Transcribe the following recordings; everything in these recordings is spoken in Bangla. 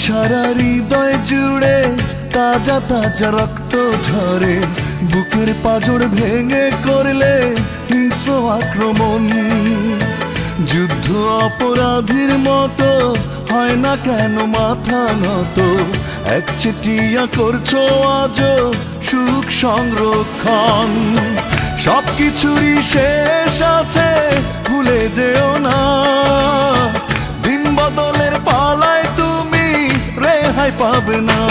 সারা হৃদয় জুড়ে তাজা তাজা রক্ত ঝরে, বুকের পাঁজর ভেঙে করলে হিংস্র আক্রমণ। যুদ্ধ অপরাধীর মতো হয় না কেন মাথা নত, একচেটিয়া করছো আজও সুখ সংরক্ষণ। সবকিছুরই শেষ আছে, ভুলে যেও না, দিন বদলের পালায় তুমি রেহাই পাবে না।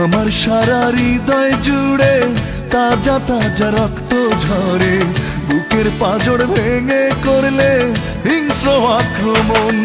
আমার সারা হৃদয় জুড়ে তাজা তাজা রক্ত ঝরে, বুকের পাঁজর ভেঙে করলে হিংস্র আক্রমণ।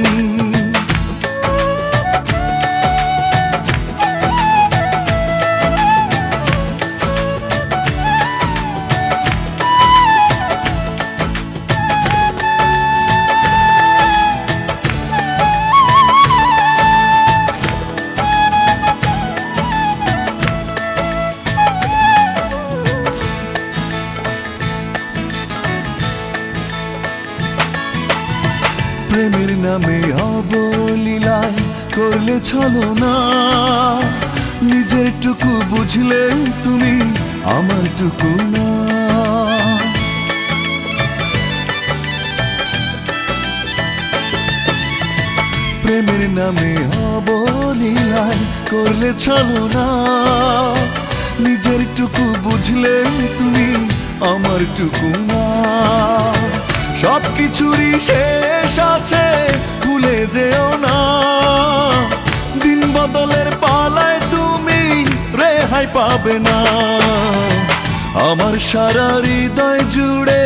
প্রেমের নামে অবলীলায় করলে ছলনা, নিজের টুকু বুঝলে তুমি আমার টুকু না। প্রেমের নামে অবলীলায় করলে ছলনা, নিজের টুকু বুঝলে তুমি আমার টুকু না। সবকিছুরই শেষ আছে, ভুলে যেও না, দিন বদলের পালায় তুমি রেহাই পাবে না। আমার সারা হৃদয় জুড়ে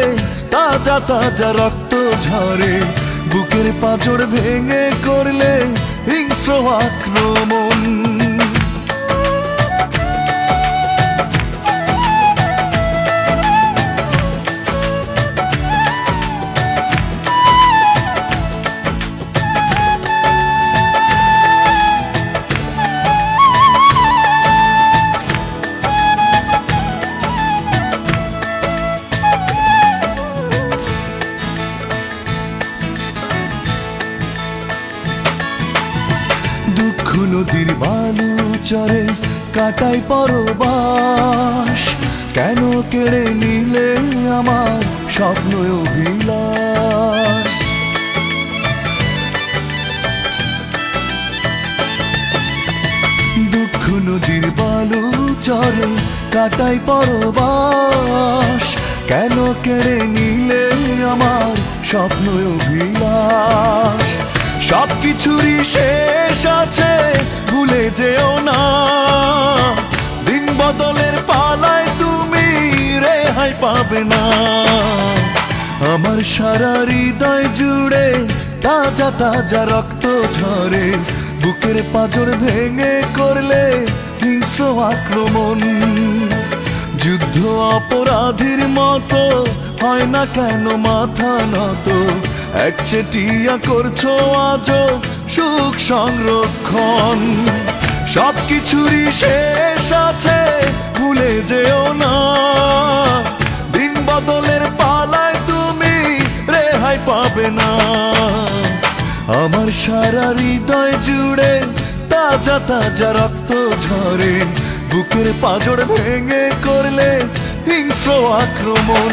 তাজা তাজা রক্ত ঝরে, বুকের পাঁজর ভেঙে করলে হিংস্র আক্রমণ। দুঃখ নদীর বালু চরে কাটাই পরবাস, কেন কেড়ে নিলে আমার স্বপ্ন অভিলাষ। দুঃখ নদীর বালু চরে কাটাই পরবাস, কেন কেড়ে নিলে আমার স্বপ্ন অভিলাষ। সবকিছুরই শেষ আছে, ভুলে যেও না, দিন বদলের পালায় তুমি রেহাই পাবে না। আমার সারা হৃদয় জুড়ে তাজা তাজা রক্ত ঝরে, বুকের পাঁজর ভেঙে করলে হিংস্র আক্রমণ। যুদ্ধ অপরাধীর মতো হয় না কেন মাথা নত, একচেটিয়া করছো আজও সুখ সংরক্ষণ। সবকিছুরই শেষ আছে, ভুলে যেও না, দিন বদলের পালায় তুমি রেহাই পাবে না। আমার সারা হৃদয় জুড়ে তাজা তাজা রক্ত ঝরে, বুকের পাঁজর ভেঙে করলে হিংস্র আক্রমণ।